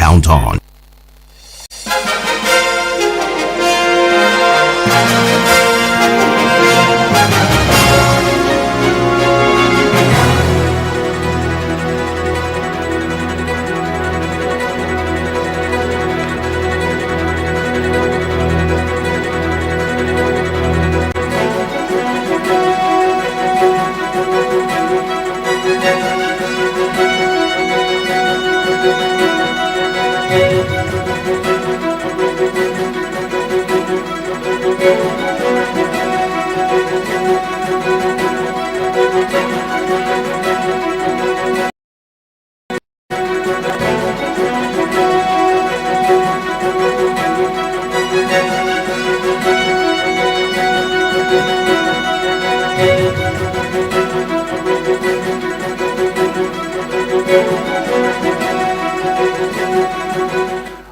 count on.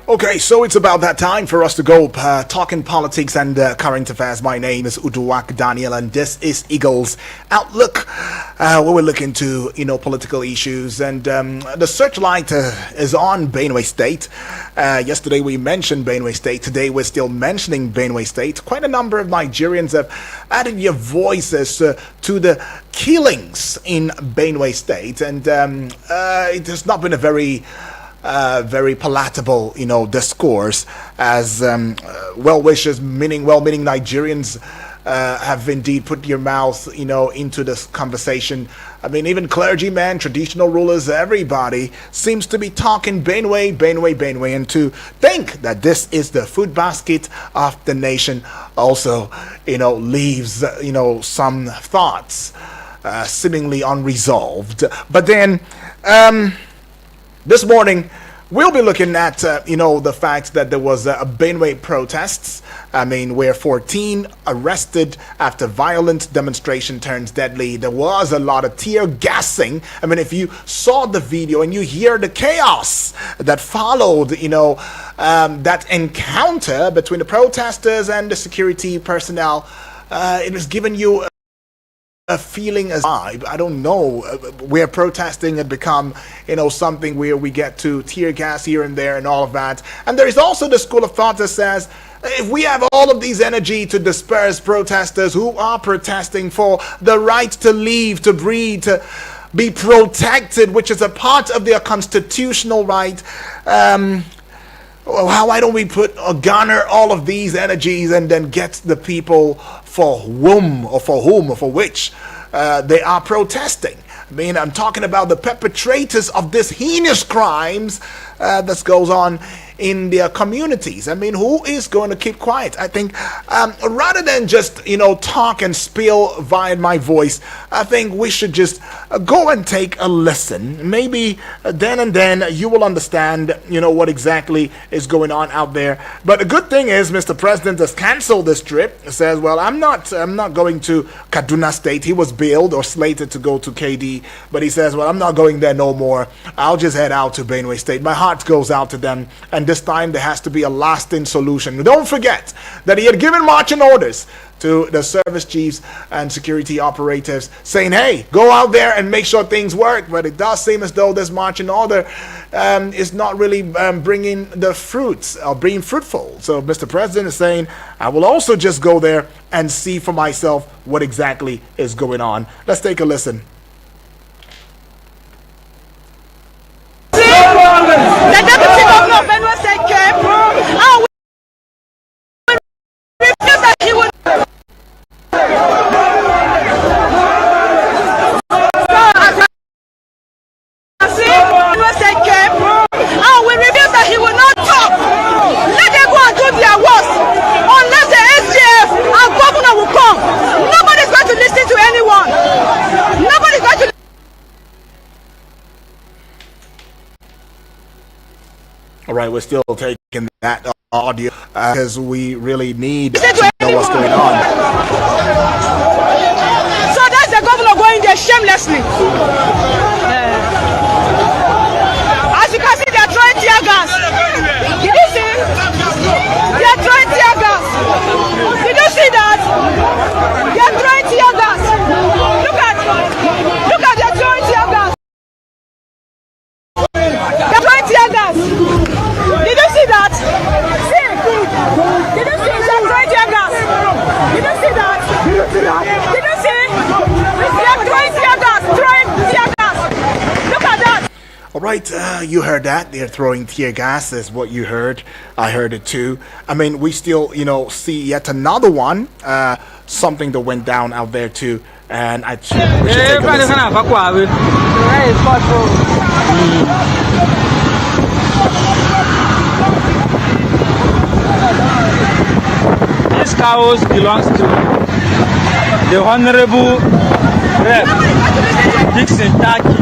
Okay, so it's about that time for us to go talking politics and current affairs. My name is Uduak Daniel, and this is Eagles Outlook, where we look into political issues. And the searchlight is on Benue State. Yesterday we mentioned Benue State. Today we're still mentioning Benue State. Quite a number of Nigerians have added their voices to the killings in Benue State, and it has not been a very palatable, discourse, as well-wishers, well-meaning Nigerians have indeed put your mouth, into this conversation. I mean, even clergymen, traditional rulers, everybody seems to be talking Benue, and to think that this is the food basket of the nation also, leaves, some thoughts seemingly unresolved. But then, this morning, we'll be looking at, the fact that there was a Benue protests. I mean, where 14 arrested after violent demonstration turns deadly. There was a lot of tear gassing. I mean, if you saw the video and you hear the chaos that followed, that encounter between the protesters and the security personnel, it was giving you a feeling as I don't know, where protesting had become, something where we get to tear gas here and there and all of that. And there is also the school of thought that says, if we have all of these energy to disperse protesters who are protesting for the right to live, to breathe, to be protected, which is a part of their constitutional right, why don't we garner all of these energies and then get the people for whom or for which they are protesting? I mean, I'm talking about the perpetrators of this heinous crimes that goes on in their communities. I mean, who is going to keep quiet? I think rather than just, talk and spill via my voice, I think we should just go and take a listen. Maybe then you will understand, what exactly is going on out there. But the good thing is, Mr. President has canceled this trip. He says, well, I'm not going to Kaduna State. He was billed or slated to go to KD, but he says, well, I'm not going there no more. I'll just head out to Benue State. My heart goes out to them, and this time there has to be a lasting solution. Don't forget that he had given marching orders to the service chiefs and security operatives saying, hey, go out there and make sure things work. But it does seem as though this marching order is not really bringing the fruits or being fruitful. So Mr. President is saying, I will also just go there and see for myself what exactly is going on. Let's take a listen. The deputy governor of Benue State came, and we refused that he would. Benue State came, and we refused that he would not talk. Let them go and do their worst. Unless the SGF and governor will come, nobody's going to listen to anyone. Nobody's going to. All right, we're still taking that audio because we really need to know what's going on. So that's the governor going there shamelessly. As you can see, they are throwing tear gas. Did you see? They are throwing tear gas. Did you see that? They are throwing tear gas. Look at, they are throwing tear gas. They are throwing tear gas. You heard that? They're throwing tear gas is what you heard. I heard it too. I mean, we still, see yet another one, something that went down out there too. And we should take a listen. This cows belongs to the Honorable Rep Dixon Taki.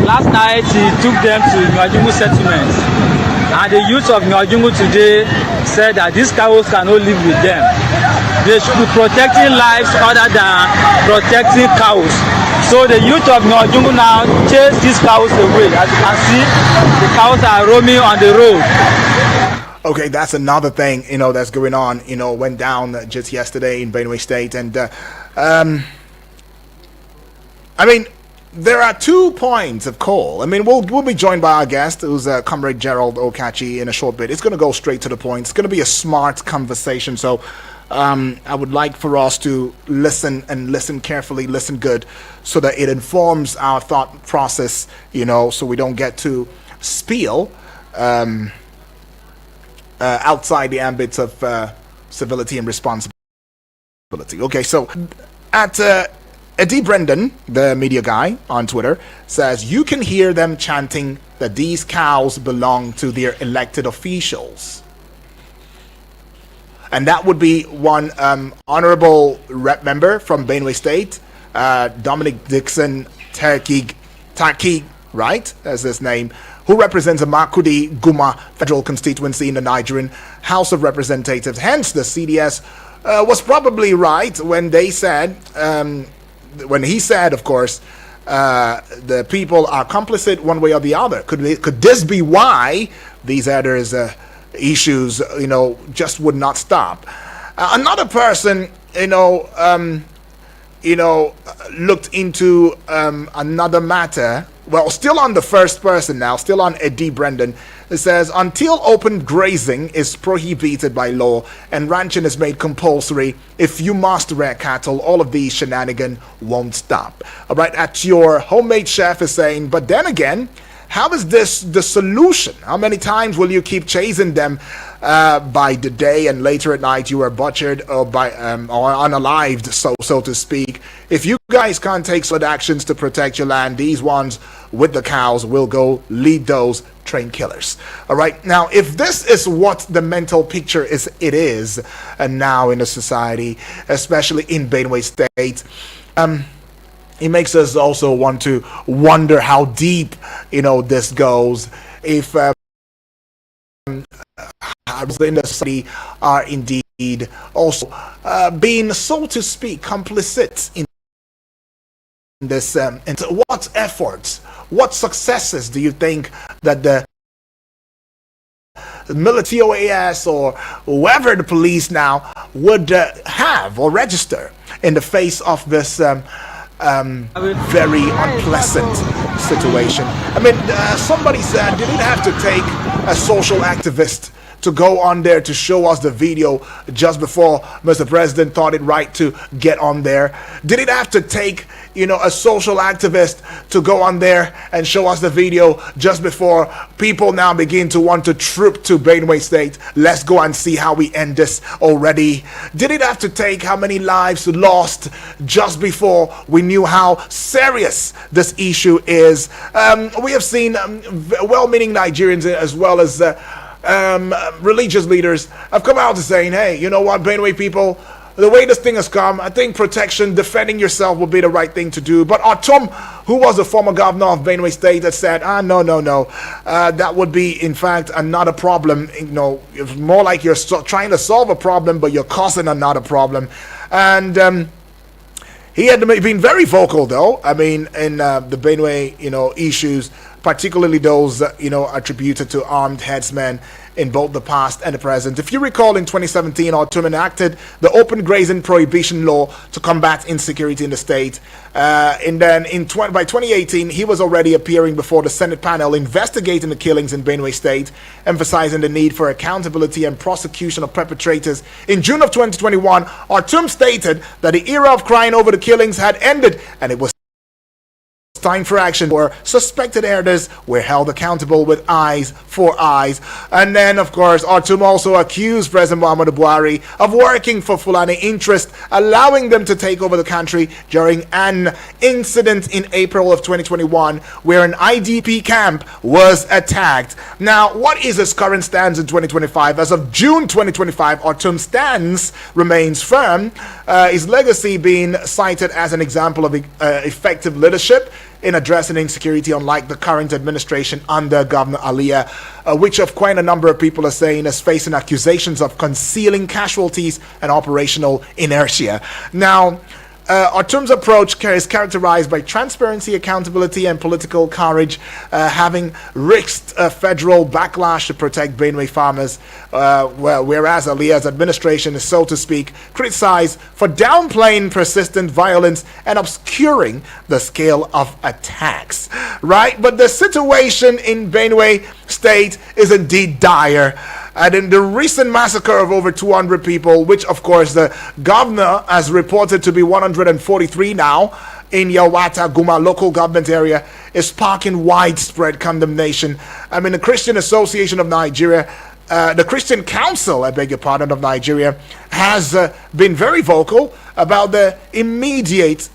Last night he took them to Nwajungu settlement, and the youth of Nwajungu today said that these cows cannot live with them. They should be protecting lives other than protecting cows. So the youth of Nwajungu now chase these cows away. As you can see, the cows are roaming on the road. Okay, that's another thing, that's going on, went down just yesterday in Benue State. And, I mean, there are 2 points of call. I mean, we'll be joined by our guest, who's Comrade Gerald Okachi, in a short bit. It's going to go straight to the point. It's going to be a smart conversation. So I would like for us to listen and listen carefully, listen good, so that it informs our thought process, so we don't get to spiel outside the ambits of civility and responsibility. Okay, so at Eddie Brendan, the media guy on Twitter, says you can hear them chanting that these cows belong to their elected officials. And that would be one honorable rep member from Benue State, Dominic Dixon Taki, right? That's his name, who represents the Makudi Guma federal constituency in the Nigerian House of Representatives. Hence, the CDS was probably right when they said, when he said, of course, the people are complicit one way or the other. Could this be why these others issues, just would not stop? Another person, looked into another matter. Well, still on the first person now, still on Eddie Brendan. It says, until open grazing is prohibited by law and ranching is made compulsory, if you must rear cattle, all of these shenanigans won't stop. All right, at your homemade chef is saying, but then again, how is this the solution? How many times will you keep chasing them by the day and later at night you are butchered or by or unalived, so to speak? If you guys can't take solid actions to protect your land, these ones with the cows will go lead those train killers. All right. Now, if this is what the mental picture is, and now in a society, especially in Benue State, it makes us also want to wonder how deep, this goes. If in the city are indeed also being, so to speak, complicit in this. And what efforts, what successes do you think that the military OAS or whoever the police now would have or register in the face of this very unpleasant situation? I mean, somebody said, did it have to take a social activist to go on there to show us the video just before Mr. President thought it right to get on there? Did it have to take, a social activist to go on there and show us the video just before people now begin to want to troop to Benue State? Let's go and see how we end this already. Did it have to take how many lives lost just before we knew how serious this issue is? We have seen well-meaning Nigerians as well as religious leaders have come out to saying, hey, you know what, Benue people, the way this thing has come, I think protection, defending yourself will be the right thing to do. But Atom, who was the former governor of Benue State, has said, no. That would be, in fact, another problem. It's more like you're trying to solve a problem, but you're causing another problem. And he had been very vocal, though. I mean, in the Benue, issues, particularly those, attributed to armed headsmen in both the past and the present. If you recall, in 2017, Autumn enacted the open grazing prohibition law to combat insecurity in the state. And then by 2018, he was already appearing before the Senate panel investigating the killings in Benue State, emphasizing the need for accountability and prosecution of perpetrators. In June of 2021, Autumn stated that the era of crying over the killings had ended, and it was time for action, where suspected herders were held accountable with eyes for eyes. And then, of course, Ortum also accused President Muhammadu Buhari of working for Fulani interest, allowing them to take over the country during an incident in April of 2021 where an IDP camp was attacked. Now, what is his current stance in 2025? As of June 2025, Ortum's stance remains firm, his legacy being cited as an example of effective leadership in addressing insecurity, unlike the current administration under Governor Alia, which of quite a number of people are saying is facing accusations of concealing casualties and operational inertia. Now, Ortum's approach is characterized by transparency, accountability, and political courage, having risked a federal backlash to protect Benue farmers, whereas Alia's administration is, so to speak, criticized for downplaying persistent violence and obscuring the scale of attacks. Right? But the situation in Benue State is indeed dire. And in the recent massacre of over 200 people, which of course the governor has reported to be 143 now in Yawata Guma local government area, is sparking widespread condemnation. I mean, the Christian Association of Nigeria, the Christian Council, I beg your pardon, of Nigeria, has been very vocal about the immediate,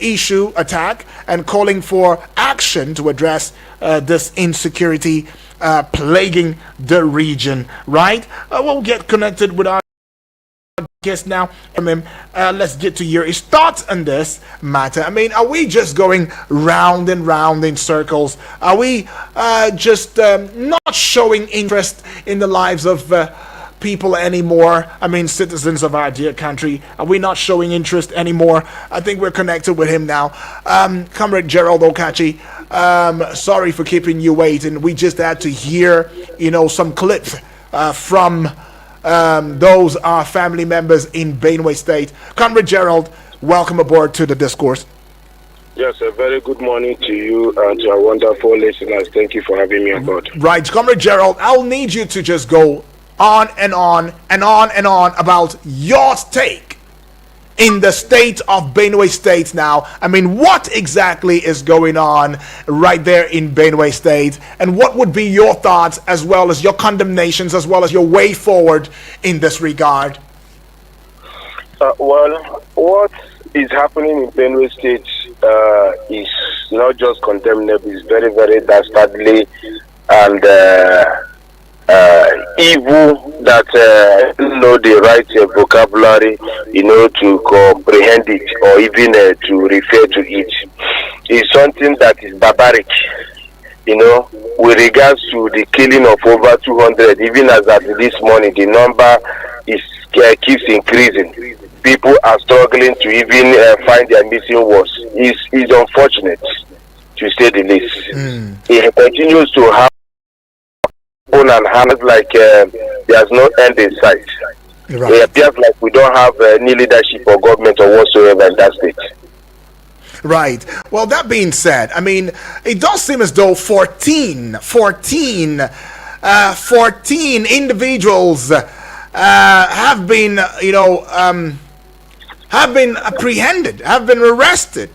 issue attack and calling for action to address this insecurity plaguing the region, right? We'll get connected with our guest now from him. Let's get to hear his thoughts on this matter. I mean, are we just going round and round in circles? Are we just not showing interest in the lives of people anymore? I mean, citizens of our dear country, are we not showing interest anymore? I think we're connected with him now. Comrade Gerald Okachi, sorry for keeping you waiting. We just had to hear, some clips from those are family members in Benue State. Comrade Gerald, welcome aboard to the discourse. Yes, a very good morning to you and to our wonderful listeners. Thank you for having me aboard. Right, Comrade Gerald, I'll need you to just go on and on and on and on about your take in the state of Benue State now. I mean, what exactly is going on right there in Benue State, and what would be your thoughts as well as your condemnations as well as your way forward in this regard? Well, what is happening in Benue State is not just condemnable, it's very, very dastardly and evil that know the right vocabulary, to comprehend it or even to refer to it. It's something that is barbaric, with regards to the killing of over 200. Even as at this morning, the number keeps increasing. People are struggling to even find their missing ones. It's unfortunate, to say the least. It continues to happen and hands like there's no end in sight. Right. It appears like we don't have any leadership or government or whatsoever in that state. Right. Well, that being said, I mean, it does seem as though 14 individuals have been, have been apprehended, have been arrested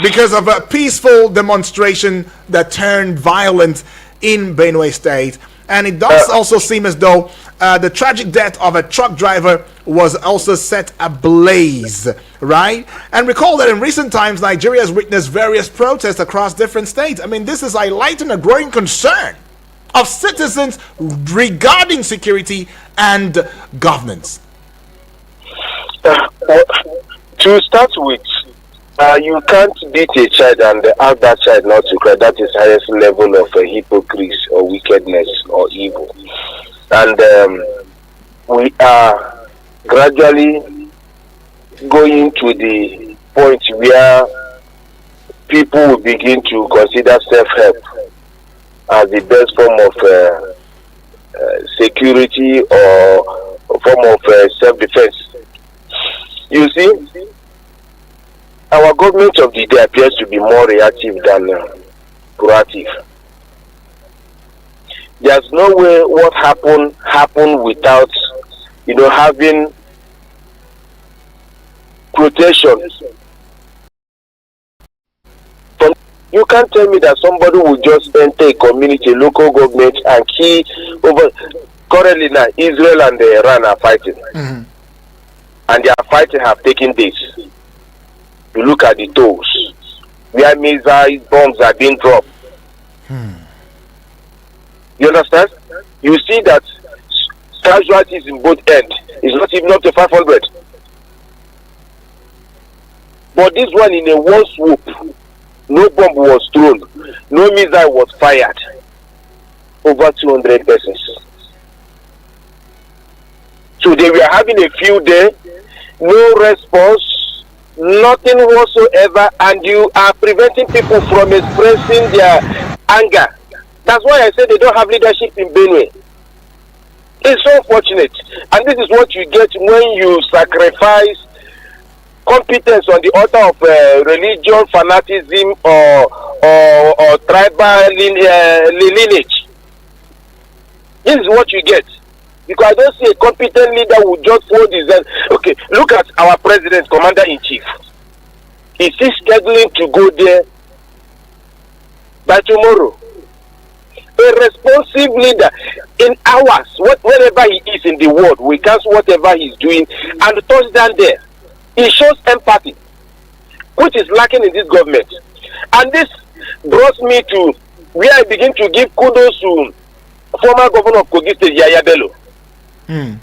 because of a peaceful demonstration that turned violent in Benue State. And it does also seem as though the tragic death of a truck driver was also set ablaze, right? And recall that in recent times, Nigeria has witnessed various protests across different states. I mean, this is highlighting a growing concern of citizens regarding security and governance. To start with, you can't beat a child and ask that child not to cry. That is the highest level of hypocrisy or wickedness or evil. And we are gradually going to the point where people will begin to consider self-help as the best form of security or form of self-defense. You see, our government of the day appears to be more reactive than proactive. There's no way what happened without, having protection You can't tell me that somebody will just enter a community, local government, and key over. Currently now, Israel and Iran are fighting. Mm-hmm. And their fighting have taken days. You look at the toes, where missile bombs are being dropped. You understand? You see that casualties in both ends is not even up to 500. But this one, in a one swoop, no bomb was thrown, no missile was fired. Over 200 persons. So they were having a few days, no response, nothing whatsoever, and you are preventing people from expressing their anger. That's why I said they don't have leadership in Benue. It's so unfortunate, and this is what you get when you sacrifice competence on the altar of religion, fanaticism, or tribal lineage. This is what you get. Because I don't see a competent leader who just fold his hand. Okay, look at our president, commander-in-chief. Is he scheduling to go there by tomorrow? A responsive leader, in hours, wherever he is in the world, we cancel whatever he's doing and touch down there. He shows empathy, which is lacking in this government. And this brought me to where I begin to give kudos to former governor of Kogi State, Yaya Bello. Under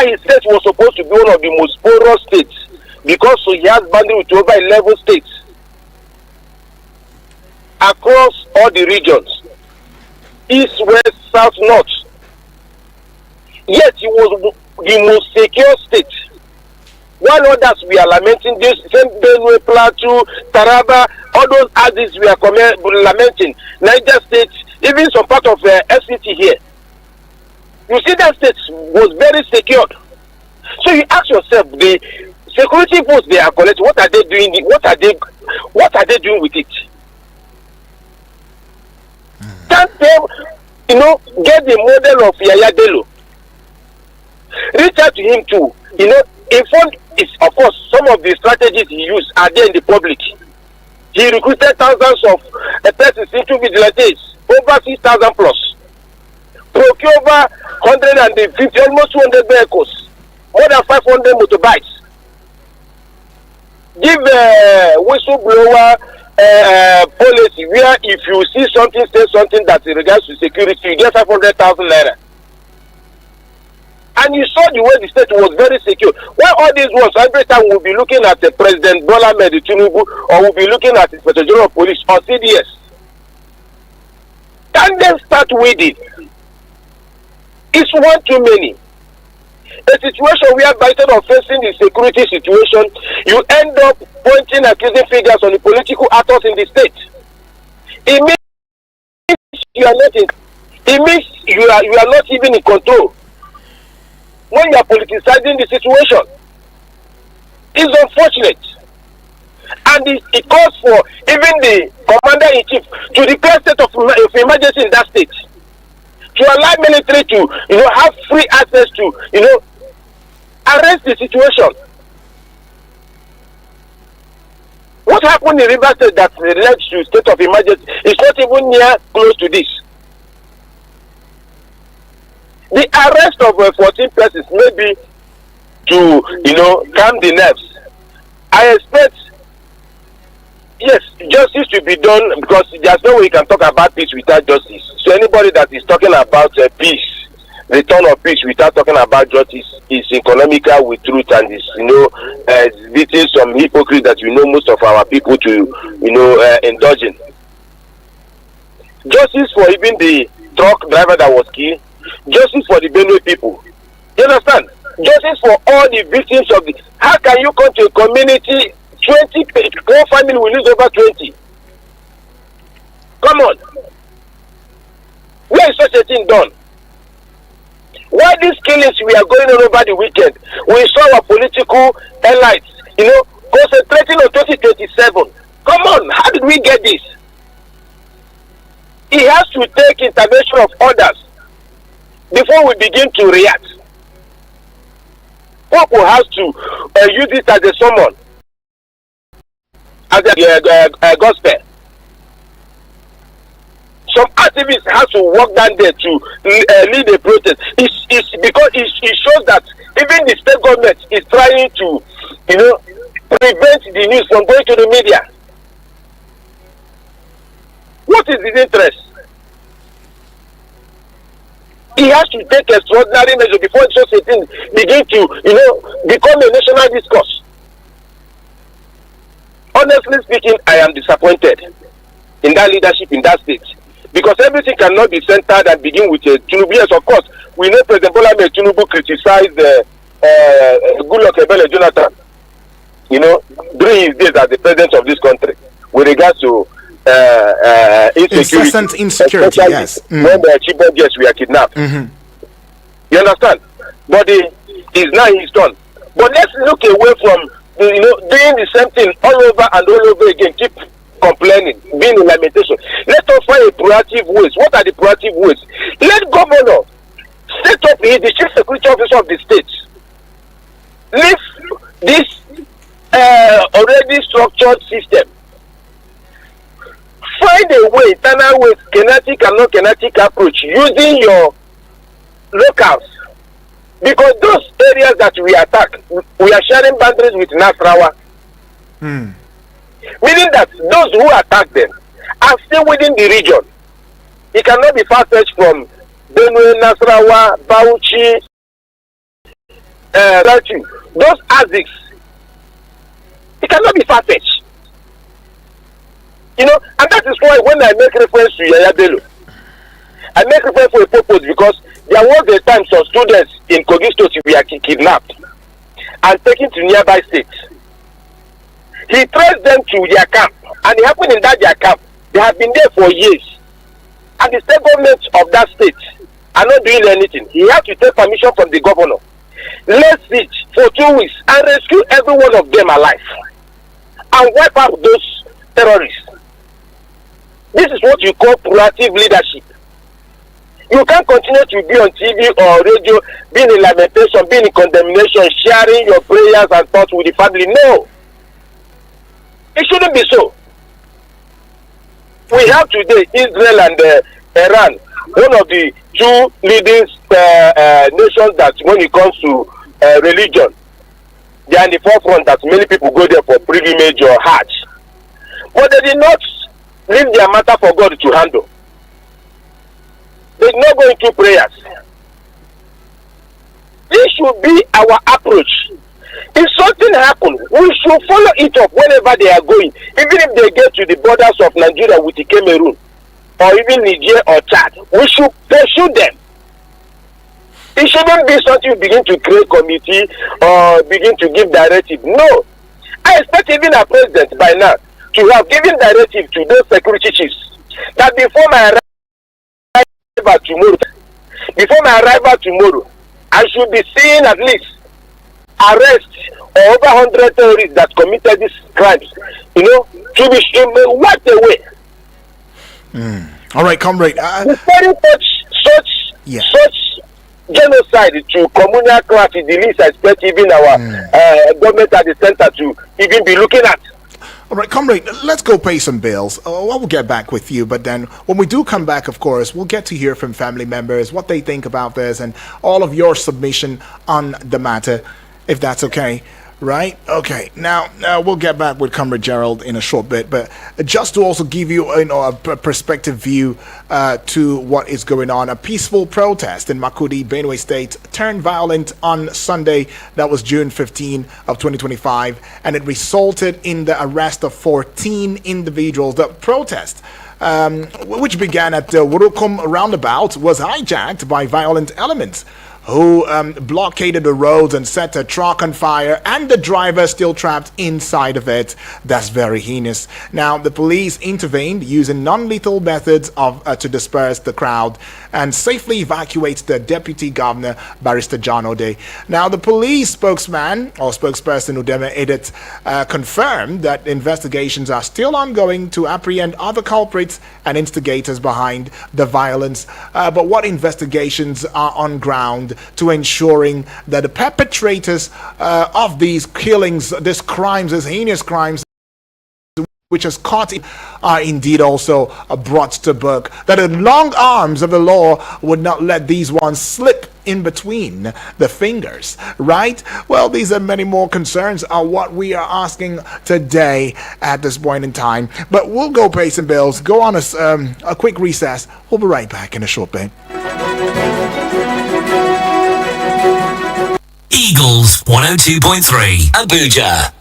his state was supposed to be one of the most porous states because he has boundary with over 11 states across all the regions, east, west, south, north. Yet he was the most secure state. While others we are lamenting this, same Benue, Plateau, Taraba, all those others we are lamenting, Niger State, even some part of FCT here. You see that state was very secured. So you ask yourself, the security force they are collecting, what are they doing? What are they doing with it? Can't they, get the model of Yaya Bello? Reach out to him too. Inform is, of course, some of the strategies he used are there in the public. He recruited thousands of persons into vigilantes, over 6,000 plus. Procure over 150, almost 200 vehicles, more than 500 motorbikes. Give whistleblower policy where if you see something, say something that in regards to security, you get 500,000 naira. And you saw the way the state was very secure. Well, all these ones, every time we'll be looking at the President Bola Ahmed Tinubu, or we'll be looking at the Inspector General of Police or CDS. Can they start with it? It's one too many. A situation whereby instead of facing the security situation, you end up pointing accusing figures on the political actors in the state. It means you are not in. It means you are not even in control. When you are politicizing the situation, it's unfortunate, and it calls for even the commander-in-chief to declare state of emergency in that state, to allow military to have free access to arrest the situation. What happened in River State that led to state of emergency is not even near close to this. The arrest of 14 persons may be to calm the nerves. I expect, yes, justice to be done, because there's no way you can talk about peace without justice. So anybody that is talking about peace, return of peace without talking about justice is economical with truth, and is visiting some hypocrisy that most of our people to indulge in. Justice for even the truck driver that was killed. Justice for the Benue people. You understand? Justice for all the victims of the. How can you come to a community 20? One family will lose over 20. Come on. Where is such a thing done? Why these killings we are going on over the weekend? We saw our political elites, concentrating on 2027. Come on, how did we get this? It has to take intervention of others before we begin to react. People has to use it as a summon. as a gospel. Some activists have to walk down there to lead a protest. It's because it shows that even the state government is trying to, prevent the news from going to the media. What is his interest? He has to take extraordinary measures before such a thing begin to, become a national discourse. Honestly speaking, I am disappointed in that leadership in that state. Because everything cannot be centered and begin with a Tinubu. Yes, of course, we know President Bola Ahmed Tinubu criticized Goodluck Ebele Jonathan, during his days as the president of this country, with regards to insecurity, yes. When the Chibok girls were kidnapped. Mm-hmm. You understand? But he's done. But let's look away from, doing the same thing all over and all over again. Keep complaining, being in lamentation. Let us find a proactive ways. What are the proactive ways? Let governor set up the chief security officer of the state. Leave this already structured system. Find a way, internal ways, kinetic and non-kinetic approach, using your locals. Because those areas that we attack, we are sharing boundaries with Nasrawa. Meaning that those who attack them are still within the region. It cannot be far-fetched from Benue, Nasrawa, Bauchi, those ASICs. It cannot be far-fetched. And that is why when I make reference to Yaya Bello, I make reference for a purpose, because there was a time some students in Kogi State were kidnapped and taken to nearby states. He traced them to their camp, and it happened in their camp. They have been there for years, and the state government of that state are not doing anything. He had to take permission from the governor. Let's sit for 2 weeks and rescue every one of them alive and wipe out those terrorists. This is what you call proactive leadership. You can't continue to be on TV or radio, being in lamentation, being in condemnation, sharing your prayers and thoughts with the family. No. It shouldn't be so. We have today Israel and Iran, one of the two leading nations that, when it comes to religion, they are in the forefront, that many people go there for pilgrimage or Hajj. But they did not leave their matter for God to handle. They did not go into prayers. This should be our approach. If something happens, we should follow it up whenever they are going. Even if they get to the borders of Nigeria with the Cameroon, or even Niger or Chad, we should pursue them. It shouldn't be something you begin to create committee or begin to give directive. No. I expect even a president by now to have given directive to those security chiefs that before my arrival tomorrow, I should be seeing at least arrest over 100 terrorists that committed these crimes, to be wiped away. All right, comrade. Referring such genocide to communal class is the least I expect even our government at the center to even be looking at. All right, comrade, let's go pay some bills. We'll get back with you, but then when we do come back, of course, we'll get to hear from family members, what they think about this, and all of your submission on the matter, if that's okay. Right? Okay. Now we'll get back with Comrade Gerald in a short bit, but just to also give you, a perspective view to what is going on. A peaceful protest in Makudi, Benue State, turned violent on Sunday. That was June 15 of 2025, and it resulted in the arrest of 14 individuals. The protest, which began at the Wurukum roundabout, was hijacked by violent elements who blockaded the roads and set a truck on fire, and the driver still trapped inside of it. That's very heinous. Now, the police intervened using non-lethal methods to disperse the crowd and safely evacuate the deputy governor, Barrister John Ode. Now, the police spokesman or spokesperson Udeme Edit confirmed that investigations are still ongoing to apprehend other culprits and instigators behind the violence. But what investigations are on ground to ensuring that the perpetrators of these killings, these crimes, these heinous crimes, which is caught are indeed also brought to book. That the long arms of the law would not let these ones slip in between the fingers, right? Well, these and many more concerns are what we are asking today at this point in time. But we'll go pay some bills, go on a quick recess. We'll be right back in a short bit. Eagles 102.3 Abuja.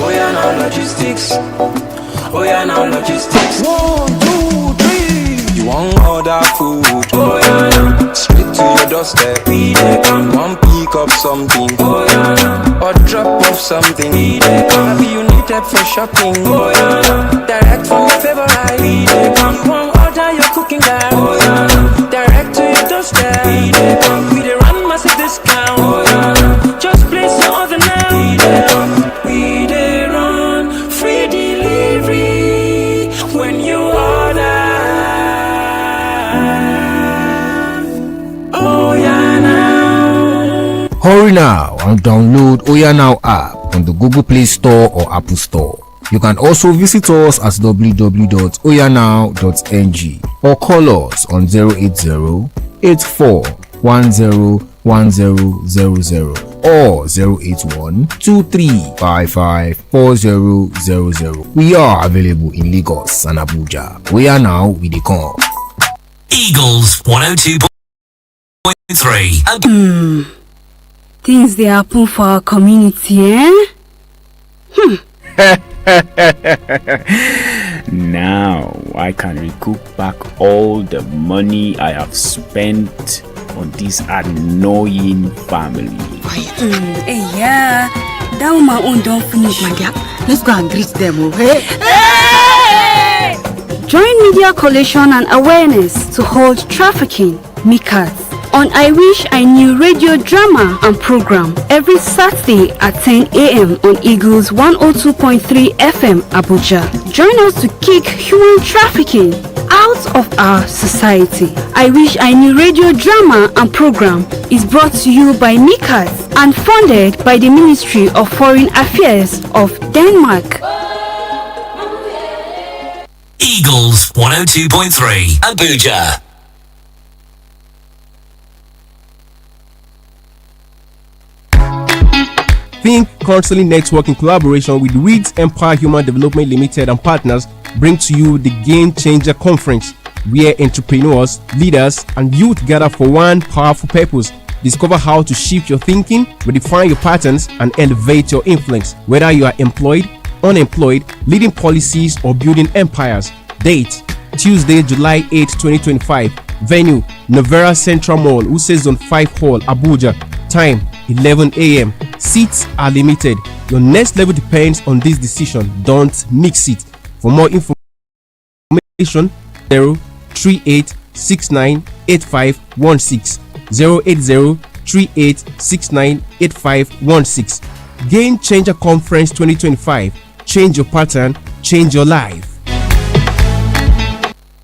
Oh yeah, now logistics. Oh yeah, now logistics. 1, 2, 3. You want order food? Oh yeah, now. Straight to your doorstep. We dey come. One pick up something. Oh yeah, now. Or drop off something. We dey come. Maybe you need help for shopping. Oh yeah, now. Direct from your favorite. We dey come. You want order your cooking gas. Oh yeah, now. Direct to your doorstep. We dey come. We dey run massive discount. Oh yeah, now. Just place your order now. We dey come. We dey run free delivery when you order. Oh yeah now. Hurry now and download Oya Now app on the Google Play Store or Apple Store. You can also visit us at www.oyanow.ng or call us on 080-8410-1000 or 081-2355-4000. We are available in Lagos and Abuja. Oya Now with the come. Eagles 102.3. Things they happen for our community, eh? Now I can recoup back all the money I have spent on this annoying family. Hey, yeah. That woman own don't finish. My dear, let's go and greet them, okay? Hey! Join media collation and awareness to hold trafficking, MICAS, on I Wish I Knew radio drama and program every Saturday at 10 a.m. on Eagles 102.3 FM Abuja. Join us to kick human trafficking out of our society. I Wish I Knew radio drama and program is brought to you by MICAS and funded by the Ministry of Foreign Affairs of Denmark. Eagles 102.3 Abuja. Think Counseling Network in collaboration with Reeds Empire Human Development Limited and partners bring to you the Game Changer Conference, where entrepreneurs, leaders, and youth gather for one powerful purpose. Discover how to shift your thinking, redefine your patterns, and elevate your influence. Whether you are employed, unemployed, leading policies, or building empires. Date: Tuesday, July 8, 2025. Venue: Novera Central Mall, Use Zone 5 Hall, Abuja. Time: 11 a.m. Seats are limited. Your next level depends on this decision. Don't mix it. For more information, 038698516 08038698516. Game Changer Conference 2025. Change your pattern, change your life.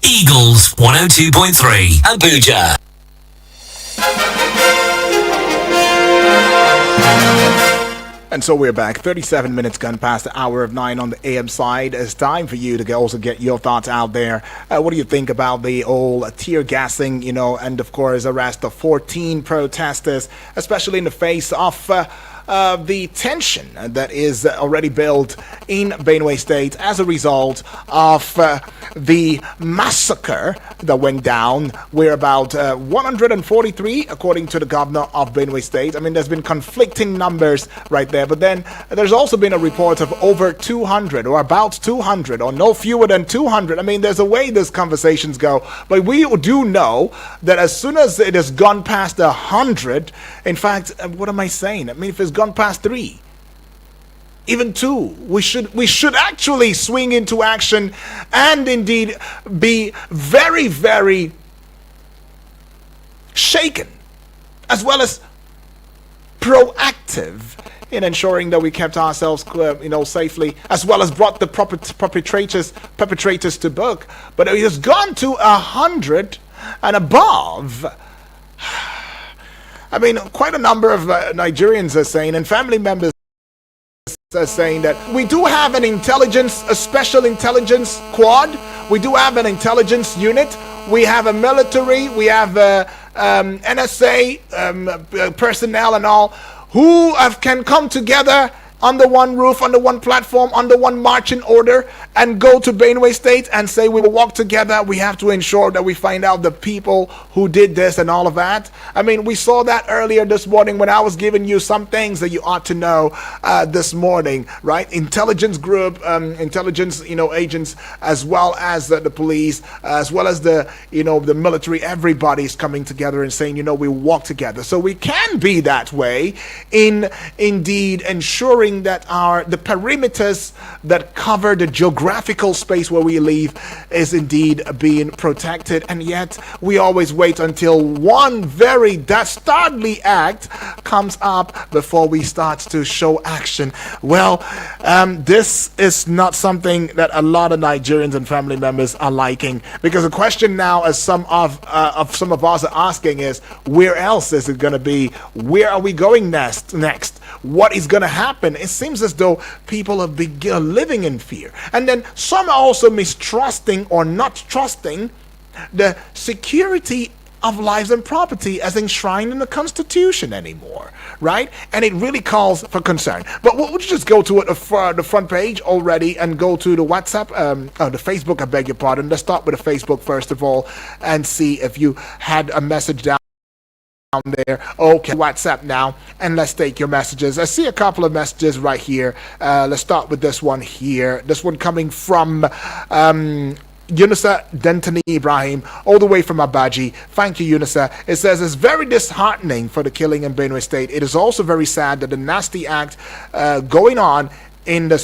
Eagles 102.3 Abuja. And so we're back. 37 minutes gone past the hour of 9 on the AM side. It's time for you to also get your thoughts out there. What do you think about the old tear gassing, and of course arrest of 14 protesters, especially in the face of the tension that is already built in Benue State as a result of the massacre that went down, where about 143, according to the governor of Benue State. I mean, there's been conflicting numbers right there, but then there's also been a report of over 200 or about 200 or no fewer than 200. I mean, there's a way these conversations go, but we do know that as soon as it has gone past 100, in fact, what am I saying? I mean, if it's gone past 3, even 2, we should actually swing into action and indeed be very, very shaken, as well as proactive in ensuring that we kept ourselves, safely, as well as brought the perpetrators to book. But it has gone to 100 and above. I mean, quite a number of Nigerians are saying, and family members saying that we do have a special intelligence squad. We do have an intelligence unit. We have a military. We have NSA personnel and all who can come together under one roof, under one platform, under one marching order, and go to Benue State and say we will work together. We have to ensure that we find out the people who did this and all of that. I mean, we saw that earlier this morning when I was giving you some things that you ought to know this morning, right? Intelligence group, intelligence, agents, as well as the police, as well as the military. Everybody's coming together and saying, we walk together. So we can be that way in indeed ensuring that the perimeters that cover the geographical space where we live is indeed being protected. And yet we always wait until one very dastardly act comes up before we start to show action. Well, this is not something that a lot of Nigerians and family members are liking, because the question now, as some of us are asking, is where else is it going to be? Where are we going next? What is going to happen? It seems as though people are living in fear. And then some are also mistrusting or not trusting the security of lives and property as enshrined in the Constitution anymore, right? And it really calls for concern. But we'll just go to the front page already and go to the WhatsApp, the Facebook, I beg your pardon. Let's start with the Facebook first of all and see if you had a message down there. Okay, WhatsApp now, and let's take your messages. I see a couple of messages right here. Let's start with this one here. This one coming from Yunusa Dentani Ibrahim, all the way from Abaji. Thank you, Yunusa. It says it's very disheartening for the killing in Benue State. It is also very sad that the nasty act going on in the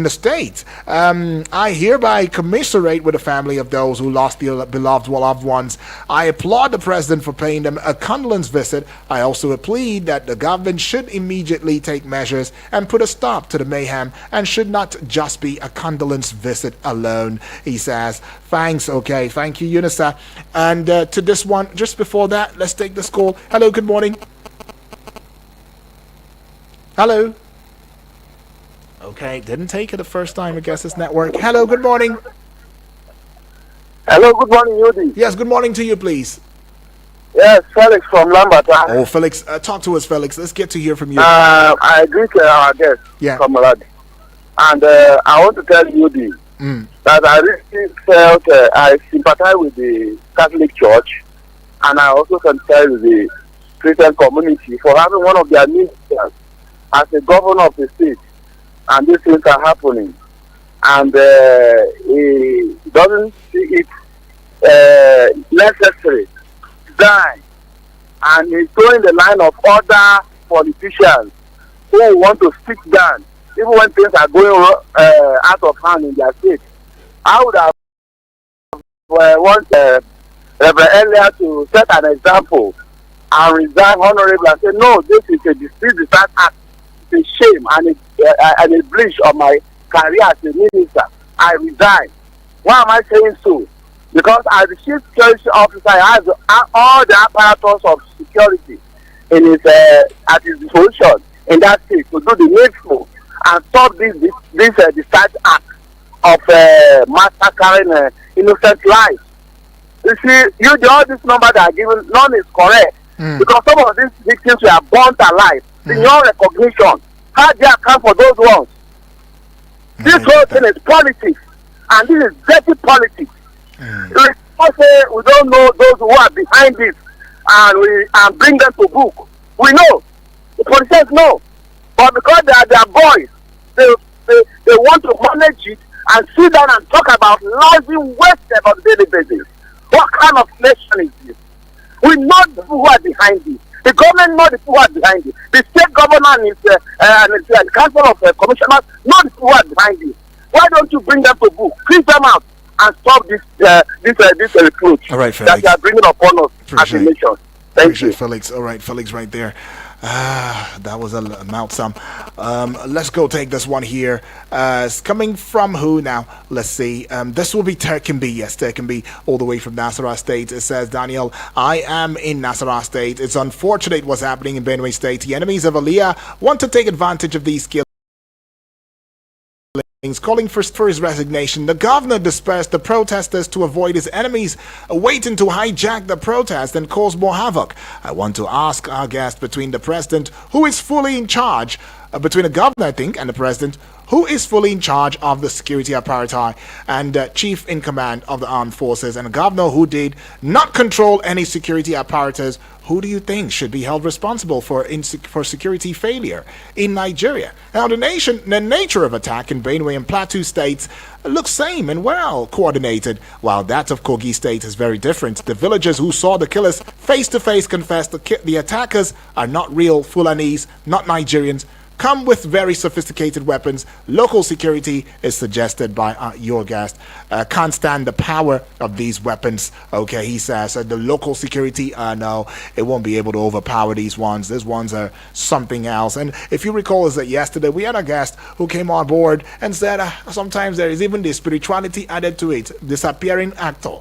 state. I hereby commiserate with the family of those who lost their beloved loved ones. I applaud the president for paying them a condolence visit. I also plead that the government should immediately take measures and put a stop to the mayhem, and should not just be a condolence visit alone, he says. Thanks. Okay, thank you, Yunusa. And to this one, just before that, let's take this call. Hello, good morning. Hello. Okay, didn't take it the first time. I guess it's network. Hello, good morning. Hello, good morning, Yudi. Yes, good morning to you, please. Yes, Felix from Lambert. Oh, Felix, talk to us, Felix. Let's get to hear from you. I agree with our guest, Kamalad. And I want to tell Yudi that I really felt I sympathize with the Catholic Church, and I also sympathize with the Christian community for having one of their ministers as a governor of the state. And these things are happening, and he doesn't see it necessary to die, and he's throwing the line of other politicians who want to stick down even when things are going out of hand in their state. I would have wanted Reverend Elia to set an example and resign honorably and say, no, this is a dispute act. A shame and a breach of my career as a minister. I resign. Why am I saying so? Because as the chief security officer, he has all the apparatus of security in his at his disposition in that state to do the needful and stop this discharge act of massacring innocent lives. You see, all these numbers that are given, none is correct. Because some of these victims were burnt alive. Beyond recognition, how do you account for those ones? This whole thing is politics, and this is dirty politics. We don't know those who are behind this, and bring them to book. We know, the politicians know, but because they are their boys, they want to manage it and sit down and talk about lousy waste on a daily basis. What kind of nation is this? We know the people who are behind this. The government know the people who are behind it. The state governor and the council of commissioners know the people who are behind this. Why don't you bring them to book, clean them out, and stop this reproach that they are bringing upon us as a nation? Thank you, Felix. All right, Felix, right there. That was a mouthsome. Let's go take this one here. It's coming from who now? Let's see. This will be Terkinby. Yes, Terkinby, all the way from Nasarawa State. It says, Daniel, I am in Nasarawa State. It's unfortunate what's happening in Benue State. The enemies of Aliyah want to take advantage of these skills calling for his resignation. The governor dispersed the protesters to avoid his enemies waiting to hijack the protest and cause more havoc. I want to ask our guest, between the president, who is fully in charge, between the governor, I think, and the president, who is fully in charge of the security apparatus and chief in command of the armed forces, and a governor who did not control any security apparatus, who do you think should be held responsible for security failure in Nigeria? Now, the nature of attack in Benue and Plateau states looks same and well coordinated, while that of Kogi state is very different. The villagers who saw the killers face to face confessed the attackers are not real Fulanese, not Nigerians, come with very sophisticated weapons. Local security is suggested by your guest. Can't stand the power of these weapons. Okay, he says the local security, no, it won't be able to overpower these ones. These ones are something else. And if you recall, is that yesterday we had a guest who came on board and said sometimes there is even the spirituality added to it, disappearing factor.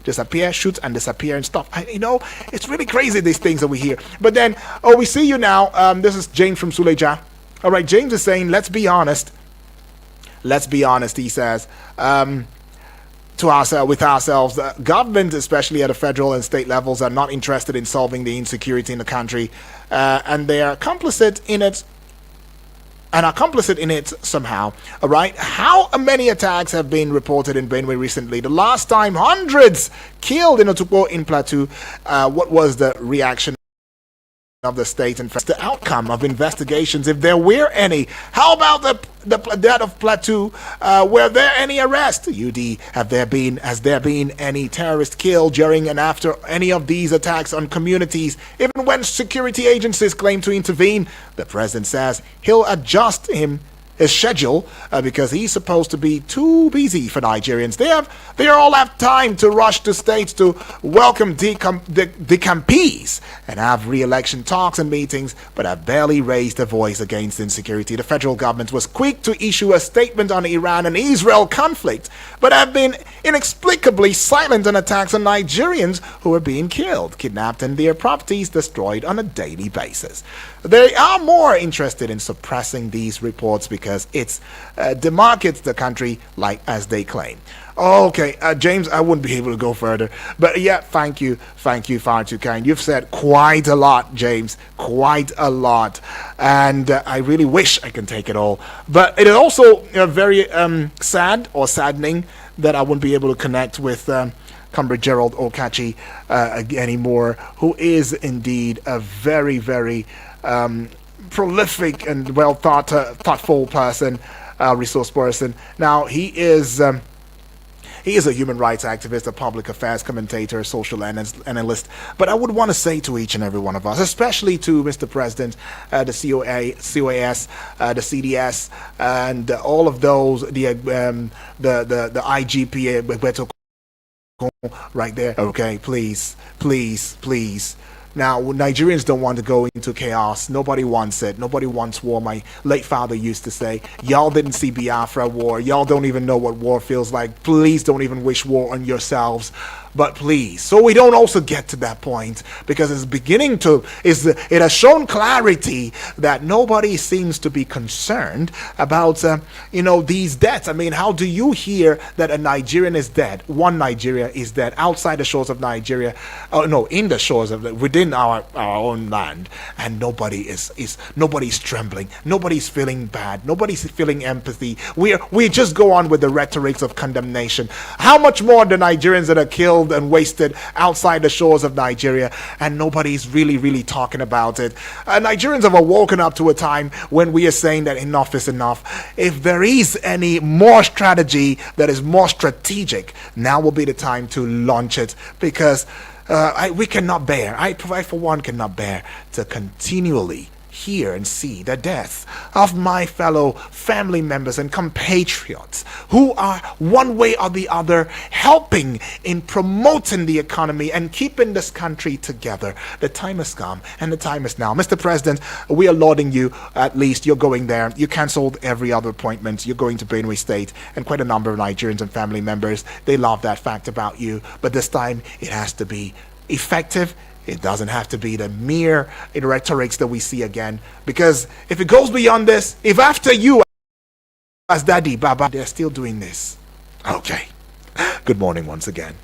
Disappear, shoot, and disappear and stuff. It's really crazy, these things that we hear. But then, we see you now. This is James from Suleja. All right, James is saying, let's be honest. Let's be honest, he says, with ourselves. Governments, especially at the federal and state levels, are not interested in solving the insecurity in the country, and they are complicit in it. And are complicit in it somehow. All right. How many attacks have been reported in Benue recently? The last time, hundreds killed in Otukpo in Plateau. What was the reaction of the state and the outcome of investigations, if there were any? How about that of Plateau? Were there any arrests? UD, has there been any terrorist killed during and after any of these attacks on communities? Even when security agencies claim to intervene, the president says he'll adjust his schedule because he's supposed to be too busy for Nigerians. They all have time to rush to states to welcome the campees and have re-election talks and meetings, but have barely raised a voice against insecurity. The federal government was quick to issue a statement on Iran and Israel conflict, but have been inexplicably silent on attacks on Nigerians who are being killed, kidnapped, and their properties destroyed on a daily basis. They are more interested in suppressing these reports because it demarcates the country, like as they claim. Okay, James, I wouldn't be able to go further, but yeah, thank you, far too kind. You've said quite a lot, James, quite a lot, and I really wish I can take it all. But it is also very sad or saddening that I wouldn't be able to connect with Comrade Gerald Okachi anymore, who is indeed a very, very prolific and thoughtful person, resource person. Now, he is a human rights activist, a public affairs commentator, social analyst. But I would want to say to each and every one of us, especially to Mr. President, the COAS, the CDS, and all of those, the IGP, right there. Okay, please. Now, Nigerians don't want to go into chaos. Nobody wants it. Nobody wants war. My late father used to say, y'all didn't see Biafra war. Y'all don't even know what war feels like. Please don't even wish war on yourselves. But please, so we don't also get to that point, because it has shown clarity that nobody seems to be concerned about, these deaths. I mean, how do you hear that a Nigerian is dead? One Nigeria is dead outside the shores of Nigeria, in the shores of within our own land, and nobody's trembling, nobody's feeling bad, nobody's feeling empathy. We just go on with the rhetorics of condemnation. How much more the Nigerians that are killed and wasted outside the shores of Nigeria, and nobody's really talking about it. Nigerians have woken up to a time when we are saying that enough is enough. If there is any more strategy that is more strategic, now will be the time to launch it, because we cannot bear, I for one cannot bear to continually hear and see the death of my fellow family members and compatriots who are one way or the other helping in promoting the economy and keeping this country together. The time has come and the time is now. Mr. President, we are lauding you. At least you're going there. You cancelled every other appointment. You're going to Benue State, and quite a number of Nigerians and family members, they love that fact about you. But this time it has to be effective. It doesn't have to be the mere rhetorics that we see again, because if it goes beyond this, if after you as Daddy, Baba, they're still doing this. Okay. Good morning once again.